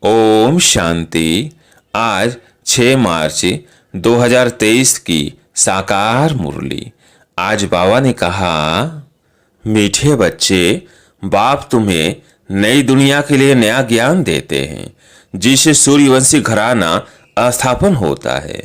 ओम शांति। आज 6 मार्च 2023 की साकार मुरली। आज बाबा ने कहा, मीठे बच्चे, बाप तुम्हें नई दुनिया के लिए नया ज्ञान देते हैं जिससे सूर्यवंशी घराना स्थापन होता है।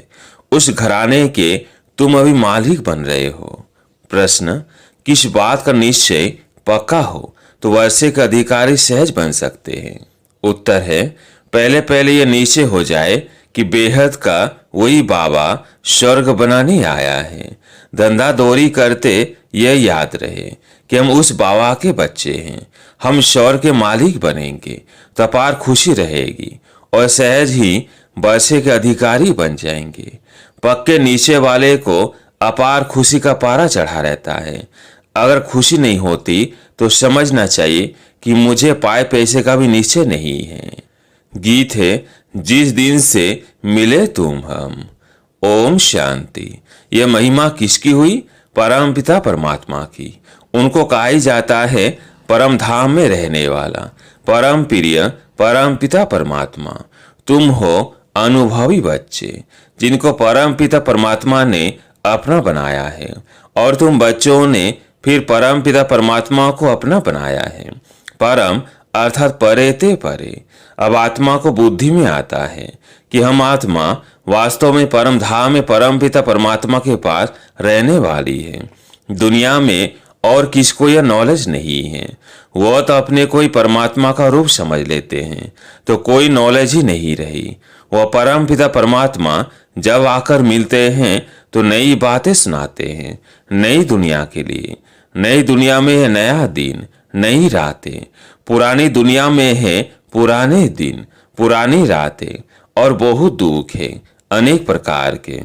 उस घराने के तुम अभी मालिक बन रहे हो। प्रश्न, किस बात का निश्चय पक्का हो तो वर्षे के अधिकारी सहज बन सकते हैं? उत्तर है, पहले पहले यह निश्चय हो जाए कि बेहद का वही बाबा स्वर्ग बनाने आया है। धंधा दौरी करते यह याद रहे कि हम उस बाबा के बच्चे हैं। हम स्वर्ग के मालिक बनेंगे तो अपार खुशी रहेगी और सहज ही वर्षे के अधिकारी बन जाएंगे। पक्के निश्चय वाले को अपार खुशी का पारा चढ़ा रहता है। अगर खुशी नहीं होती तो समझना चाहिए कि मुझे पाए पैसे का भी निश्चय नहीं है। गीत है, जिस दिन से मिले तुम हम। ओम शांति। यह महिमा किसकी हुई? परम पिता परमात्मा की। उनको कहा ही जाता है परम धाम में रहने वाला परम प्रिय परम पिता परमात्मा। तुम हो अनुभवी बच्चे जिनको परम पिता परमात्मा ने अपना बनाया है और तुम बच्चों ने फिर परम पिता परमात्मा को अपना बनाया है। परम अर्थात परे ते परे। अब आत्मा को बुद्धि में आता है कि हम आत्मा वास्तव में परम धाम में परम पिता परमात्मा के पास रहने वाली है। दुनिया में और किसको यह नॉलेज नहीं है। वह तो अपने कोई परमात्मा का रूप समझ लेते हैं तो कोई नॉलेज ही नहीं रही। वह परम पिता परमात्मा जब आकर मिलते हैं तो नई बातें सुनाते हैं नई दुनिया के लिए। नई दुनिया में है नया दिन, नई रातें। पुरानी दुनिया में है पुराने दिन, पुरानी रातें और बहुत दुख है अनेक प्रकार के।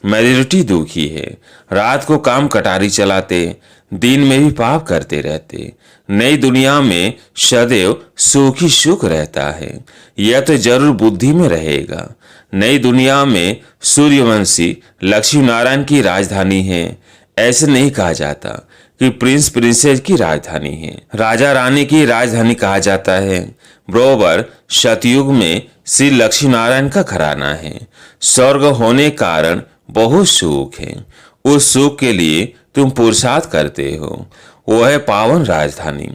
मेजॉरिटी दुखी है। रात को काम कटारी चलाते, दिन में भी पाप करते रहते। नई दुनिया में सदैव सुख ही सुख रहता है। यह तो जरूर बुद्धि में रहेगा। नई दुनिया में सूर्यवंशी लक्ष्मी नारायण की राजधानी है। ऐसे नहीं कहा जाता कि प्रिंस प्रिंसेस की राजधानी है। राजा रानी की राजधानी कहा जाता है। बरोबर सतयुग में श्री लक्ष्मी नारायण का घराना है। स्वर्ग होने कारण बहुत सुख है। उस सुख के लिए तुम पुरुषार्थ करते हो। वह है पावन राजधानी।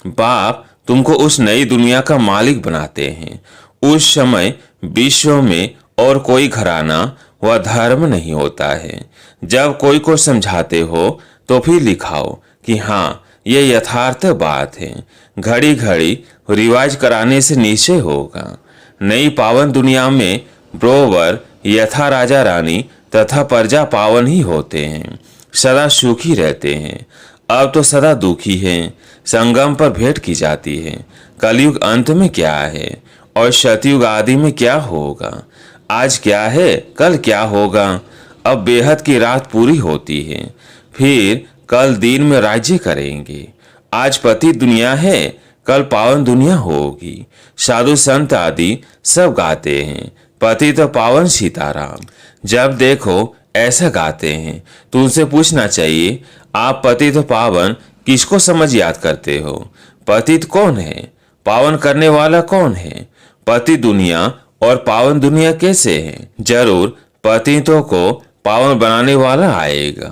बाप तुमको उस नई दुनिया का मालिक बनाते हैं। उस समय विश्व में और कोई घराना व धर्म नहीं होता है। जब कोई को समझाते हो तो फिर लिखाओ कि हाँ, ये यथार्थ बात है। घड़ी घड़ी रिवाज कराने से निश्चय होगा। नई पावन दुनिया में बरोबर यथा राजा रानी तथा प्रजा पावन ही होते हैं, सदा सुखी रहते हैं। अब तो सदा दुखी हैं। संगम पर भेंट की जाती है। कलयुग अंत में क्या है और सतयुग आदि में क्या होगा। आज क्या है, कल क्या होगा। अब बेहद की रात पूरी होती है, फिर कल दिन में राज्य करेंगे। आज पति दुनिया है, कल पावन दुनिया होगी। साधु संत आदि सब गाते हैं, पति तो पावन सीताराम। जब देखो ऐसा गाते हैं तो उनसे पूछना चाहिए, आप पति तो पावन किसको समझ याद करते हो? पतित कौन है? पावन करने वाला कौन है? पति दुनिया और पावन दुनिया कैसे है? जरूर पतितों को पावन बनाने वाला आएगा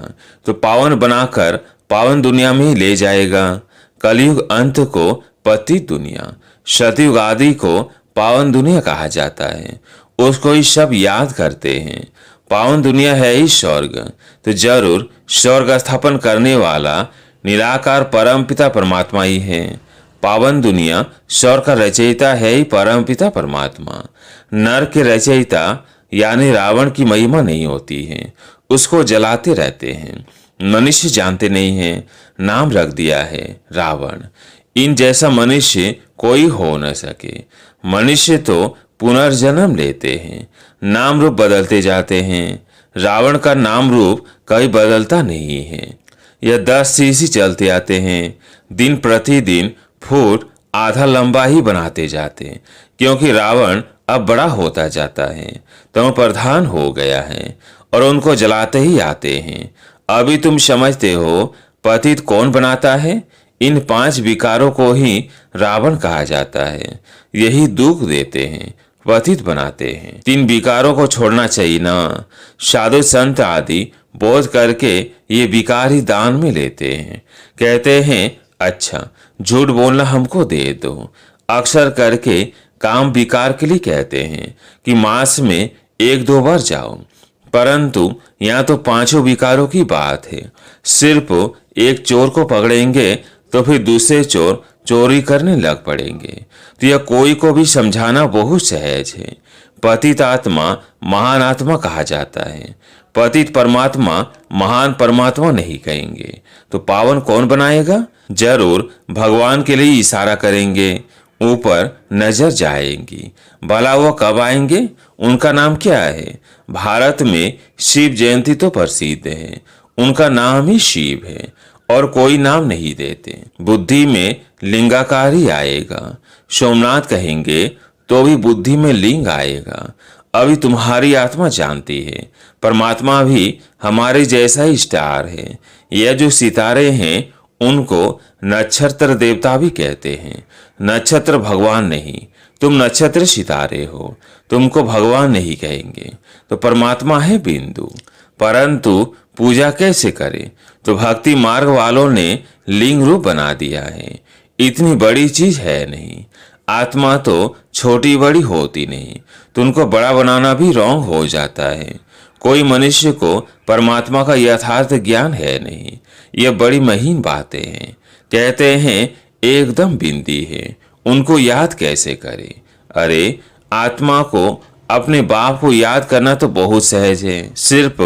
तो पावन बनाकर पावन दुनिया में ही ले जाएगा। कलयुग अंत को पति दुनिया, सतयुग आदि को पावन दुनिया कहा जाता है। उसको ही सब याद करते हैं। पावन दुनिया है ही स्वर्ग, तो जरूर स्वर्ग स्थापन करने वाला निराकार परम पिता परमात्मा ही है। पावन दुनिया स्वर्ग का रचयिता है ही परम पिता परमात्मा। नर के रचयिता यानी रावण की महिमा नहीं होती है, उसको जलाते रहते हैं। मनुष्य जानते नहीं है, नाम रख दिया है रावण। इन जैसा मनुष्य कोई हो न सके। मनुष्य तो पुनर्जन्म लेते हैं, नाम रूप बदलते जाते हैं। रावण का नाम रूप कभी बदलता नहीं है। यह 10 शीशी चलते आते हैं, दिन प्रतिदिन फुट आधा लंबा ही बनाते जाते, क्योंकि रावण अब बड़ा होता जाता है, तो प्रधान हो गया है और उनको जलाते ही आते हैं। अभी तुम समझते हो पतित कौन बनाता है? इन 5 विकारों को ही रावण कहा जाता है। यही दुख देते हैं, पतित बनाते हैं। 3 विकारों को छोड़ना चाहिए ना। साधु संत आदि बोध करके ये विकार ही दान में लेते हैं। कहते हैं अच्छा झूठ बोलना हमको दे दो। अक्सर करके काम विकार के लिए कहते हैं कि मास में 1-2 बार जाओ, परंतु यहाँ तो 5 विकारों की बात है। सिर्फ एक चोर को पकड़ेंगे तो फिर दूसरे चोर चोरी करने लग पड़ेंगे। तो यह कोई को भी समझाना बहुत सहज है। पतित आत्मा महान आत्मा कहा जाता है। पतित परमात्मा महान परमात्मा नहीं कहेंगे तो पावन कौन बनाएगा? जरूर भगवान के लिए इशारा करेंगे, ऊपर नजर जाएंगी। भला वो कब आएंगे? उनका नाम क्या है? भारत में शिव जयंती तो प्रसिद्ध है, उनका नाम ही शिव है और कोई नाम नहीं देते। बुद्धि में लिंगाकार ही आएगा। सोमनाथ कहेंगे तो भी बुद्धि में लिंग आएगा। अभी तुम्हारी आत्मा जानती है परमात्मा भी हमारे जैसा ही स्टार है। यह जो सितारे हैं उनको नक्षत्र देवता भी कहते हैं। नक्षत्र भगवान नहीं, तुम नक्षत्र सितारे हो, तुमको भगवान नहीं कहेंगे। तो परमात्मा है बिंदु। परंतु पूजा कैसे करें? तो भक्ति मार्ग वालों ने लिंग रूप बना दिया है। इतनी बड़ी चीज है नहीं। आत्मा तो छोटी बड़ी होती नहीं, तो उनको बड़ा बनाना भी रॉन्ग हो जाता है। कोई मनुष्य को परमात्मा का यथार्थ ज्ञान है नहीं। यह बड़ी महीन बातें हैं। कहते हैं एकदम बिंदी है, उनको याद कैसे करें? अरे आत्मा को अपने बाप को याद करना तो बहुत सहज है। सिर्फ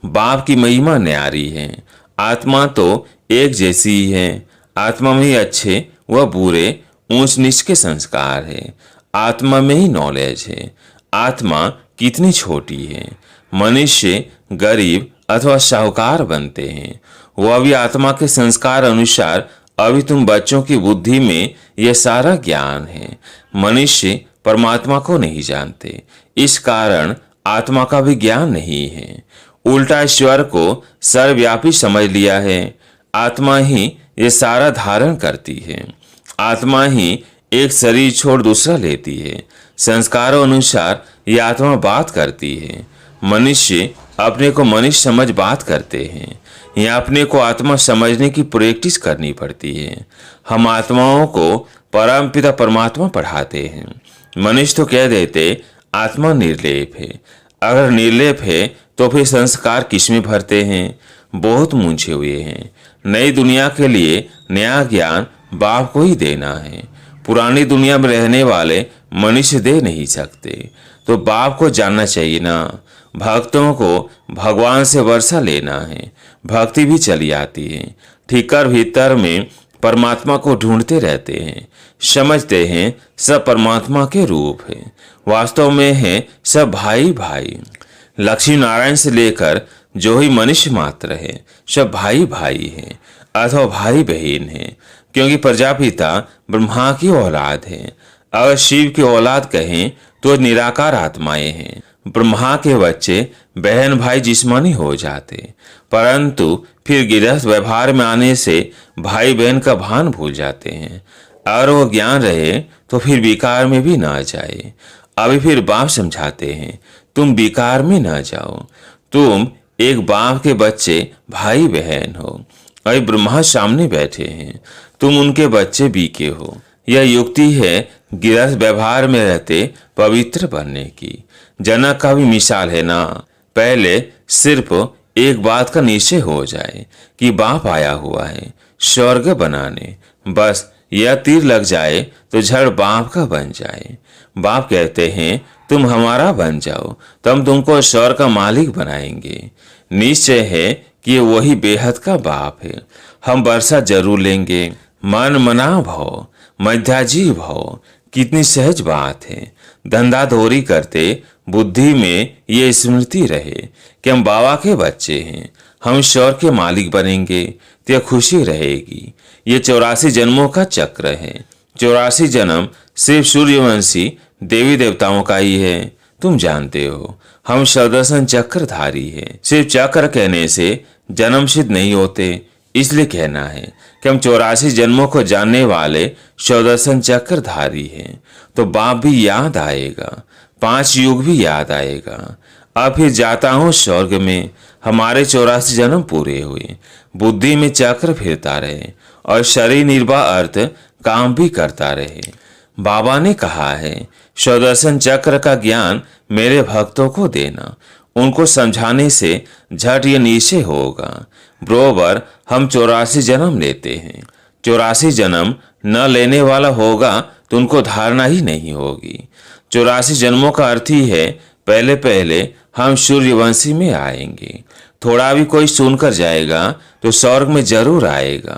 बाप की महिमा न्यारी है। आत्मा तो एक जैसी ही है। आत्मा में ही अच्छे व बुरे ऊंच नीच के संस्कार है। आत्मा में ही नॉलेज है। आत्मा कितनी छोटी है। मनुष्य गरीब अथवा साहूकार बनते हैं, वह भी आत्मा के संस्कार अनुसार। अभी तुम बच्चों की बुद्धि में यह सारा ज्ञान है। मनुष्य परमात्मा को नहीं जानते, इस कारण आत्मा का भी ज्ञान नहीं है। उल्टा ईश्वर को सर्वव्यापी समझ लिया है। आत्मा ही ये सारा धारण करती है। आत्मा ही एक शरीर छोड़ दूसरा लेती है। संस्कारों अनुसार ये आत्मा बात करती है। मनुष्य अपने को मनुष्य समझ बात करते हैं। यह अपने को आत्मा समझने की प्रैक्टिस करनी पड़ती है। हम आत्माओं को परम पिता परमात्मा पढ़ाते हैं। मनुष्य तो कह देते आत्मा निर्लेप है। अगर निर्लेप है तो फिर संस्कार किसमें भरते हैं? बहुत मूंझे हुए हैं। नई दुनिया के लिए नया ज्ञान बाप को ही देना है। पुरानी दुनिया में रहने वाले मनुष्य दे नहीं सकते, तो बाप को जानना चाहिए ना। भक्तों को भगवान से वर्षा लेना है, भक्ति भी चली आती है। ठीकर भीतर में परमात्मा को ढूंढते रहते हैं। समझते हैं सब परमात्मा के रूप है, वास्तव में है सब भाई भाई। लक्ष्मी नारायण से लेकर जो ही मनुष्य मात्र है सब भाई भाई हैं अथवा भाई बहन हैं, क्योंकि प्रजापिता ब्रह्मा की औलाद है। अगर शिव की औलाद कहें तो निराकार आत्माएं हैं। ब्रह्मा के बच्चे बहन भाई जिस्मानी हो जाते, परंतु फिर गृहस्थ व्यवहार में आने से भाई बहन का भान भूल जाते हैं। अगर वो ज्ञान रहे तो फिर विकार में भी ना जाए। अभी फिर बाप समझाते हैं तुम विकार में ना जाओ। तुम एक बाप के बच्चे भाई बहन हो। अभी ब्रह्मा सामने बैठे हैं, तुम उनके बच्चे बीके हो। यह युक्ति है गृहस्थ व्यवहार में रहते पवित्र बनने की। जनक का भी मिसाल है ना। पहले सिर्फ एक बात का निश्चय हो जाए कि बाप आया हुआ है स्वर्ग बनाने, बस यह तीर लग जाए तो झड़ बाप का बन जाए। बाप कहते हैं तुम हमारा बन जाओ, तो हम तुमको स्वर्ग का मालिक बनाएंगे। निश्चय है कि वही बेहद का बाप है। हम वर्षा जरूर लेंगे। मन मना भव मध्याजी भव, कितनी सहज बात है। धंधाधोरी करते बुद्धि में ये स्मृति रहे कि हम बाबा के बच्चे हैं, हम स्वर्ग के मालिक बनेंगे, तो यह खुशी रहेगी। ये 84 जन्मों का चक्र है। 84 जन्म सिर्फ सूर्यवंशी देवी देवताओं का ही है। तुम जानते हो हम सुदर्शन चक्रधारी है। सिर्फ चक्र कहने से जन्म सिद्ध नहीं होते, इसलिए कहना है कि हम 84 जन्मों को जानने वाले सुदर्शन चक्रधारी हैं। तो बाप भी याद आएगा, 5 युग भी याद आएगा। अब फिर जाता हूँ स्वर्ग में, हमारे 84 जन्म पूरे हुए। बुद्धि में चक्र फिरता रहे और शरीर निर्वाह अर्थ काम भी करता रहे। बाबा ने कहा है सुदर्शन चक्र का ज्ञान मेरे भक्तों को देना, उनको समझाने से झट ये निश्चय होगा। बरोबर हम 84 जन्म लेते हैं, 84 जन्म न लेने वाला होगा तो उनको धारणा ही नहीं होगी। 84 जन्मों का अर्थ ही है पहले पहले हम सूर्यवंशी में आएंगे। थोड़ा भी कोई सुनकर जाएगा तो स्वर्ग में जरूर आएगा,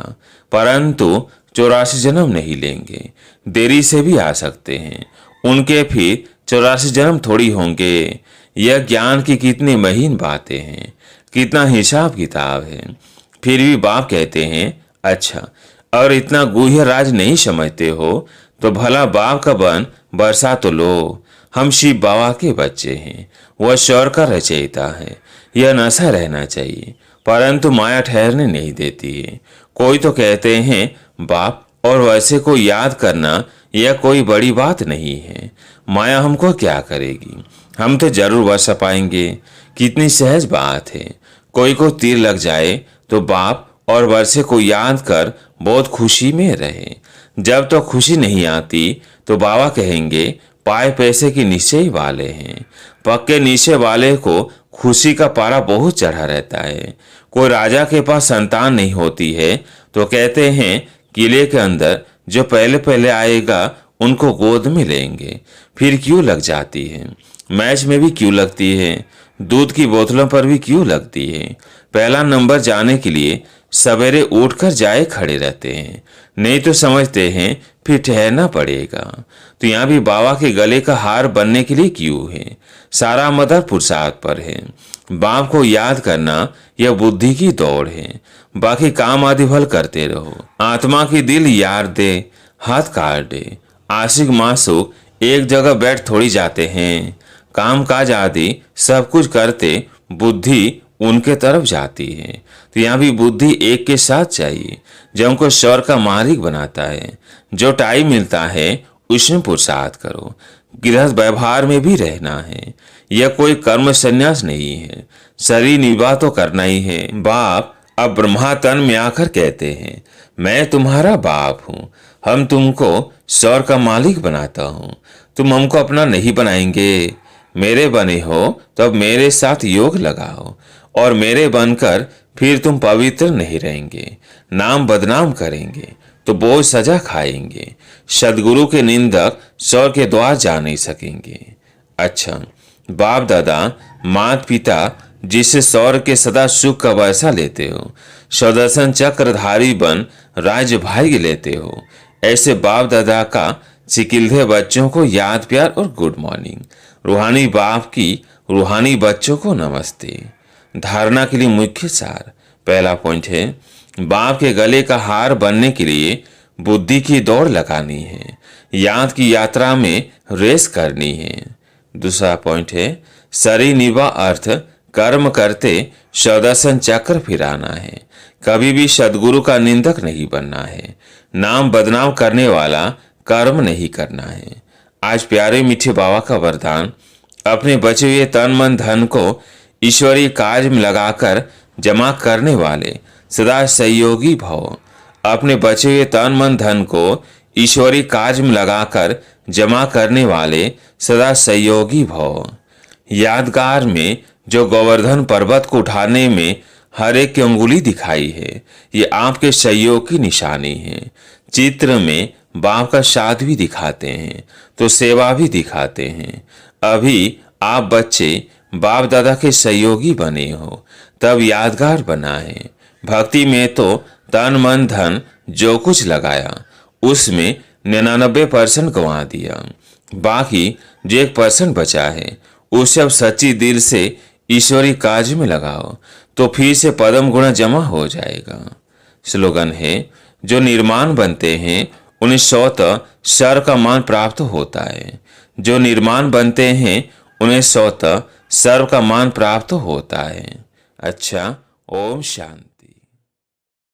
परंतु 84 जन्म नहीं लेंगे, देरी से भी आ सकते हैं। उनके फिर 84 जन्म थोड़ी होंगे। यह ज्ञान की कितनी महीन बातें हैं, कितना हिसाब किताब है। फिर भी बाप कहते हैं अच्छा, अगर इतना गुह्य राज नहीं समझते हो तो भला बाप का बन बरसा तो लो। हम शिव बाबा के बच्चे हैं, वह स्वर का रचयिता है। यह नशा रहना चाहिए, परंतु माया ठहरने नहीं देती है। कोई तो कहते हैं बाप और वैसे को याद करना यह कोई बड़ी बात नहीं है, माया हमको क्या करेगी, हम तो जरूर बच पाएंगे। कितनी सहज बात है। कोई को तीर लग जाए तो बाप और वर्षे को याद कर बहुत खुशी में रहे। जब तो खुशी नहीं आती तो बाबा कहेंगे पाए पैसे की निश्चय वाले हैं। पक्के निश्चय वाले को खुशी का पारा बहुत चढ़ा रहता है। कोई राजा के पास संतान नहीं होती है तो कहते हैं किले के अंदर जो पहले पहले आएगा उनको गोद में लेंगे। फिर क्यों लग जाती है, मैच में भी क्यों लगती है, दूध की बोतलों पर भी क्यों लगती है। पहला नंबर जाने के लिए सवेरे उठकर जाए खड़े रहते हैं, नहीं तो समझते हैं फिर ठहरना पड़ेगा। तो यहाँ भी बाबा के गले का हार बनने के लिए क्यों है, सारा मदर पुरुषार्थ पर है। बाप को याद करना यह बुद्धि की दौड़ है, बाकी काम आदि भल करते रहो। आत्मा की दिल यार दे हाथ काट दे। आशिक मासूक एक जगह बैठ थोड़ी जाते हैं, काम काज आदि सब कुछ करते बुद्धि उनके तरफ जाती है। तो यहाँ भी बुद्धि एक के साथ चाहिए जो हमको स्वर का मालिक बनाता है। जो टाइम मिलता है उसमें पुरुषार्थ करो। गृहस्थ व्यवहार में भी रहना है, यह कोई कर्म संन्यास नहीं है, शरीर निर्वाह तो करना ही है। बाप अब ब्रह्मा तन में आकर कहते हैं मैं तुम्हारा बाप हूँ, हम तुमको स्वर का मालिक बनाता हूँ, तुम हमको अपना नहीं बनाएंगे। मेरे बने हो तो अब मेरे साथ योग लगाओ, और मेरे बनकर फिर तुम पवित्र नहीं रहेंगे, नाम बदनाम करेंगे तो बोझ सजा खाएंगे। सदगुरु के निंदक स्वर के द्वार जा नहीं सकेंगे। अच्छा, बाप दादा माता पिता जिससे स्वर के सदा सुख का वैसा लेते हो, सुदर्शन चक्रधारी बन राज्य भाग्य लेते हो, ऐसे बाप दादा का चिकिल्धे बच्चों को याद प्यार और गुड मॉर्निंग। रूहानी बाप की रूहानी बच्चों को नमस्ते। धारणा के लिए मुख्य सार। पहला पॉइंट है बाप के गले का हार बनने के लिए बुद्धि की दौड़ लगानी है, याद की यात्रा में रेस करनी है। दूसरा पॉइंट है शरीर निर्वाह अर्थ कर्म करते सुदर्शन चक्र फिराना है, कभी भी सदगुरु का निंदक नहीं बनना है, नाम बदनाम करने वाला कर्म नहीं करना है। आज प्यारे मीठे बाबा का वरदान, अपने बचे हुए तन मन धन को ईश्वरीय कार्य में लगाकर जमा करने वाले सदा सहयोगी भव। अपने बचे हुए तन मन धन को ईश्वरीय कार्य में लगाकर जमा करने वाले सदा सहयोगी भव। यादगार में जो गोवर्धन पर्वत को उठाने में हर एक की अंगुली दिखाई है, ये आपके सहयोग की निशानी है। चित्र में बाप का साथ भी दिखाते हैं तो सेवा भी दिखाते हैं। अभी आप बच्चे बाप दादा के सहयोगी बने हो तब यादगार बना है। भक्ति में तो तन मन धन जो कुछ लगाया उसमें 99% गंवा दिया, बाकी जो 1% बचा है उसे अब सच्ची दिल से ईश्वरी कार्य में लगाओ तो फिर से पदम गुणा जमा हो जाएगा। स्लोगन है जो निर्माण बनते हैं उन्हें स्वतः सर का मान प्राप्त होता है, जो निर्माण बनते हैं उन्हें स्वतः सर्व का मान प्राप्त होता है। अच्छा, ओम शांति।